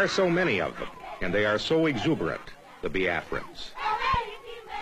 are so many of them, and they are so exuberant, the Biafrans.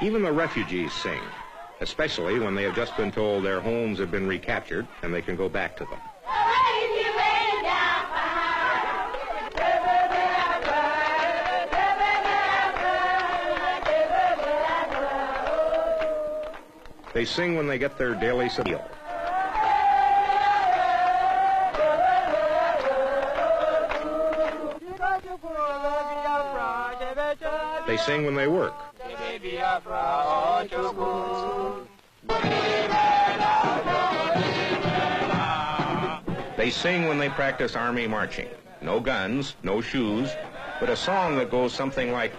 Even the refugees sing, especially when they have just been told their homes have been recaptured and they can go back to them. They sing when they get their daily meal. They sing when they work. They sing when they practice army marching. No guns, no shoes, but a song that goes something like,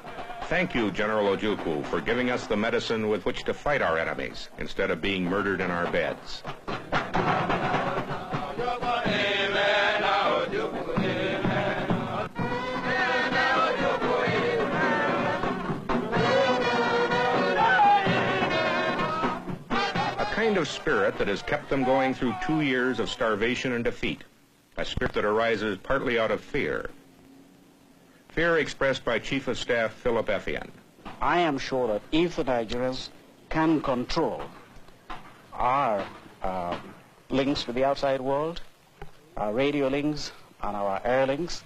"Thank you, General Ojukwu, for giving us the medicine with which to fight our enemies instead of being murdered in our beds." A kind of spirit that has kept them going through 2 years of starvation and defeat. A spirit that arises partly out of fear. Fear expressed by Chief of Staff Philip Effian. I am sure that if the Nigerians can control our links with the outside world, our radio links and our air links,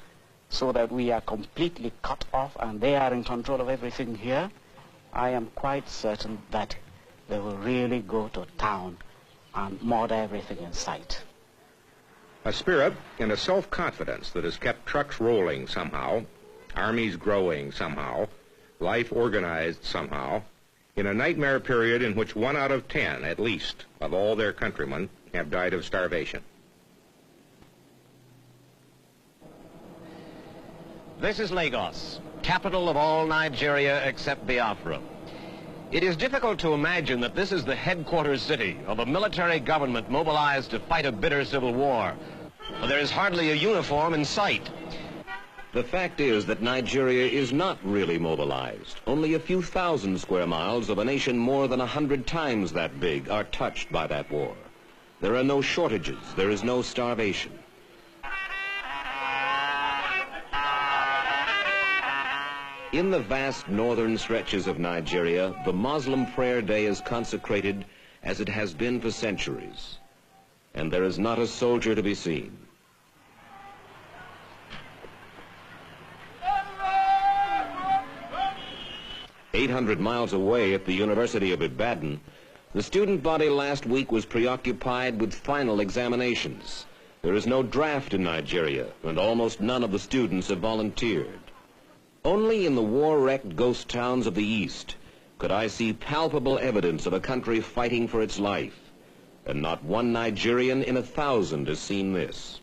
so that we are completely cut off and they are in control of everything here, I am quite certain that they will really go to town and murder everything in sight. A spirit and a self-confidence that has kept trucks rolling somehow, armies growing somehow, life organized somehow, in a nightmare period in which 1 out of 10, at least, of all their countrymen have died of starvation. This is Lagos, capital of all Nigeria except Biafra. It is difficult to imagine that this is the headquarters city of a military government mobilized to fight a bitter civil war. But there is hardly a uniform in sight. The fact is that Nigeria is not really mobilized. Only a few thousand square miles of a nation more than 100 times that big are touched by that war. There are no shortages. There is no starvation. In the vast northern stretches of Nigeria, the Muslim prayer day is consecrated as it has been for centuries. And there is not a soldier to be seen. "800 miles away at the University of Ibadan, the student body last week was preoccupied with final examinations. There is no draft in Nigeria, and almost none of the students have volunteered. Only in the war-wrecked ghost towns of the East could I see palpable evidence of a country fighting for its life, and not one Nigerian in 1,000 has seen this.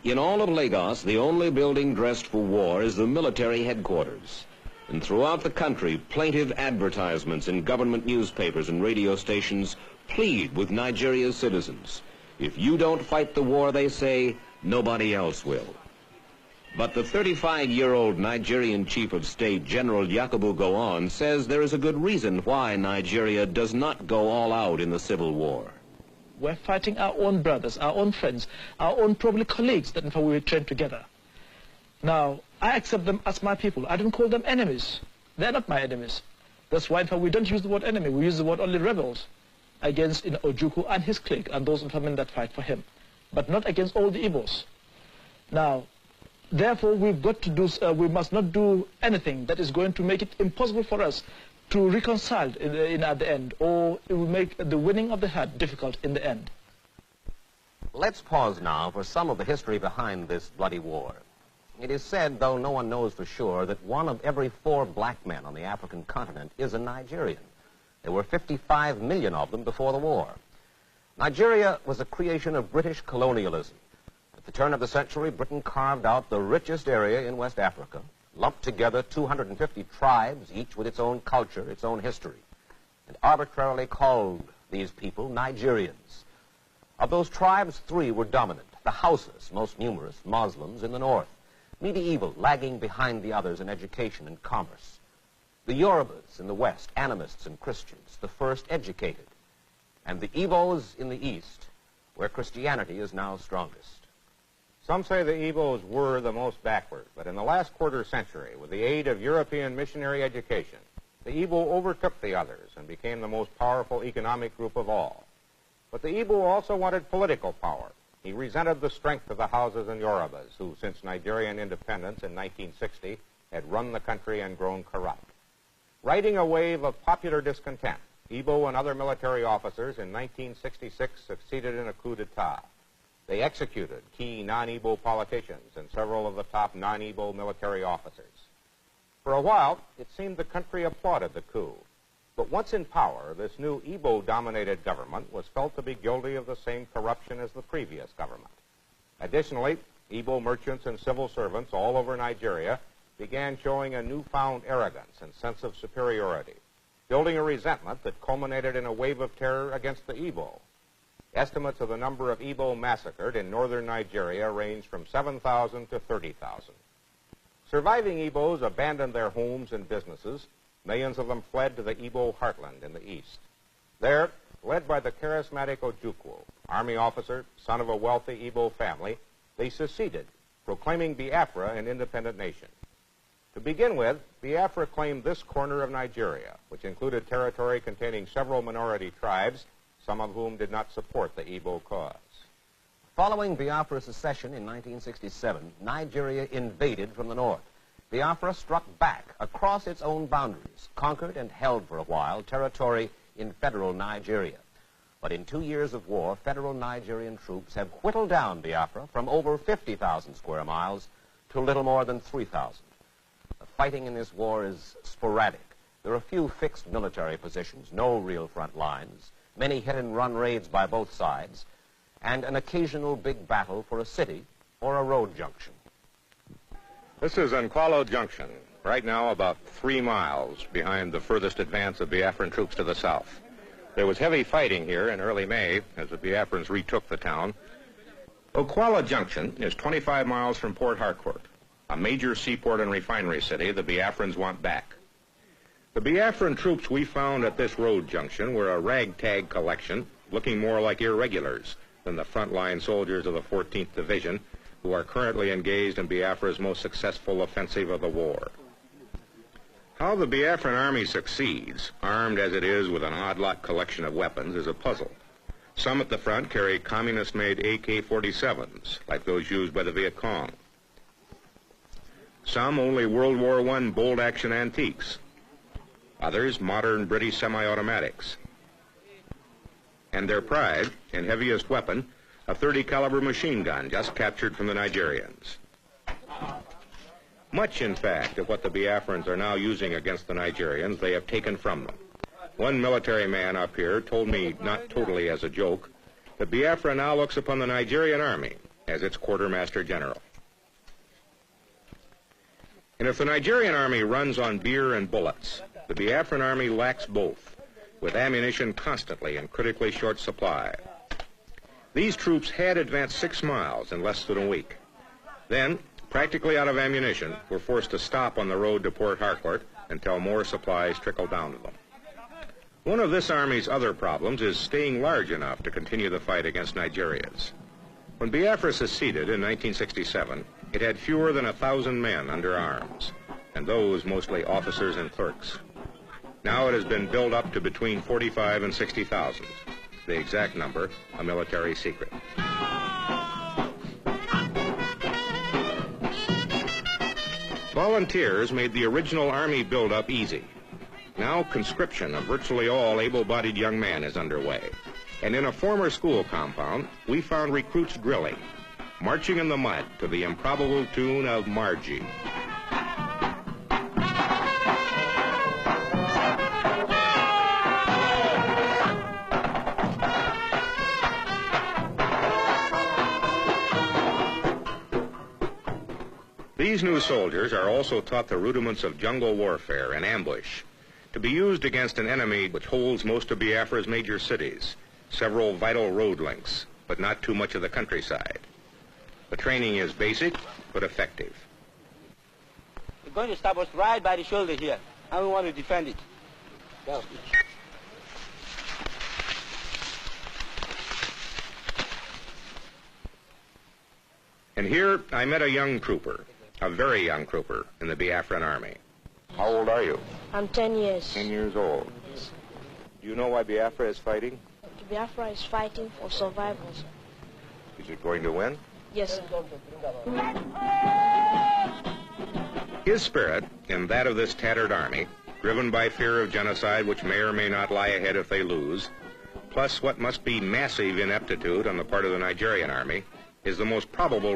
In all of Lagos, the only building dressed for war is the military headquarters. And throughout the country, plaintive advertisements in government newspapers and radio stations plead with Nigeria's citizens. If you don't fight the war, they say, nobody else will. But the 35-year-old Nigerian Chief of State, General Yakubu Gowon, says there is a good reason why Nigeria does not go all out in the civil war. We're fighting our own brothers, our own friends, our own probably colleagues that in fact we were trained together. Now, I accept them as my people. I don't call them enemies. They're not my enemies. That's why in fact we don't use the word enemy. We use the word only rebels against Ojukwu and his clique and those in fact that fight for him, but not against all the Igbos. Now, therefore, we've got to do, we must not do anything that is going to make it impossible for us to reconcile at the end, or it will make the winning of the heart difficult in the end. Let's pause now for some of the history behind this bloody war. It is said, though no one knows for sure, that 1 of every 4 black men on the African continent is a Nigerian. There were 55 million of them before the war. Nigeria was a creation of British colonialism. At the turn of the century, Britain carved out the richest area in West Africa, lumped together 250 tribes, each with its own culture, its own history, and arbitrarily called these people Nigerians. Of those tribes, 3 were dominant: the Hausas, most numerous, Muslims in the north; medieval, lagging behind the others in education and commerce; the Yorubas in the west, animists and Christians, the first educated; and the Igbos in the east, where Christianity is now strongest. Some say the Igbos were the most backward, but in the last quarter century, with the aid of European missionary education, the Igbo overtook the others and became the most powerful economic group of all. But the Igbo also wanted political power. He resented the strength of the Hausas and Yorubas, who, since Nigerian independence in 1960, had run the country and grown corrupt. Riding a wave of popular discontent, Igbo and other military officers in 1966 succeeded in a coup d'etat. They executed key non-Igbo politicians and several of the top non-Igbo military officers. For a while, it seemed the country applauded the coup. But once in power, this new Igbo-dominated government was felt to be guilty of the same corruption as the previous government. Additionally, Igbo merchants and civil servants all over Nigeria began showing a newfound arrogance and sense of superiority, building a resentment that culminated in a wave of terror against the Igbo. Estimates of the number of Igbo massacred in northern Nigeria range from 7,000 to 30,000. Surviving Igbos abandoned their homes and businesses. Millions of them fled to the Igbo heartland in the east. There, led by the charismatic Ojukwu, army officer, son of a wealthy Igbo family, they seceded, proclaiming Biafra an independent nation. To begin with, Biafra claimed this corner of Nigeria, which included territory containing several minority tribes, some of whom did not support the Igbo cause. Following Biafra's secession in 1967, Nigeria invaded from the north. Biafra struck back across its own boundaries, conquered and held for a while territory in federal Nigeria. But in 2 years of war, federal Nigerian troops have whittled down Biafra from over 50,000 square miles to little more than 3,000. The fighting in this war is sporadic. There are few fixed military positions, no real front lines, many hit-and-run raids by both sides, and an occasional big battle for a city or a road junction. This is Nkwalo Junction, right now about 3 miles behind the furthest advance of Biafran troops to the south. There was heavy fighting here in early May as the Biafrans retook the town. Nkwalo Junction is 25 miles from Port Harcourt, a major seaport and refinery city the Biafrans want back. The Biafran troops we found at this road junction were a ragtag collection, looking more like irregulars than the frontline soldiers of the 14th Division, who are currently engaged in Biafra's most successful offensive of the war. How the Biafran army succeeds, armed as it is with an odd-lot collection of weapons, is a puzzle. Some at the front carry communist-made AK-47s, like those used by the Viet Cong. Some only World War I bolt-action antiques. Others modern British semi-automatics. And their pride and heaviest weapon, a .30 caliber machine gun just captured from the Nigerians. Much, in fact, of what the Biafrans are now using against the Nigerians, they have taken from them. One military man up here told me, not totally as a joke, that Biafra now looks upon the Nigerian army as its quartermaster general. And if the Nigerian army runs on beer and bullets, the Biafran army lacks both, with ammunition constantly in critically short supply. These troops had advanced 6 miles in less than a week. Then, practically out of ammunition, were forced to stop on the road to Port Harcourt until more supplies trickled down to them. One of this army's other problems is staying large enough to continue the fight against Nigerians. When Biafra seceded in 1967, it had fewer than 1,000 men under arms, and those mostly officers and clerks. Now it has been built up to between 45 and 60,000. The exact number, a military secret. Volunteers made the original army build-up easy. Now conscription of virtually all able-bodied young men is underway. And in a former school compound, we found recruits drilling, marching in the mud to the improbable tune of Margie. These new soldiers are also taught the rudiments of jungle warfare and ambush, to be used against an enemy which holds most of Biafra's major cities, several vital road links, but not too much of the countryside. The training is basic, but effective. We're going to stop us right by the shoulder here, and we want to defend it. Go. And here I met a young trooper, a very young trooper in the Biafran Army. How old are you? I'm 10 years. 10 years old. Do you know why Biafra is fighting? Biafra is fighting for survival. Is it going to win? Yes, sir. His spirit and that of this tattered army, driven by fear of genocide which may or may not lie ahead if they lose, plus what must be massive ineptitude on the part of the Nigerian army, is the most probable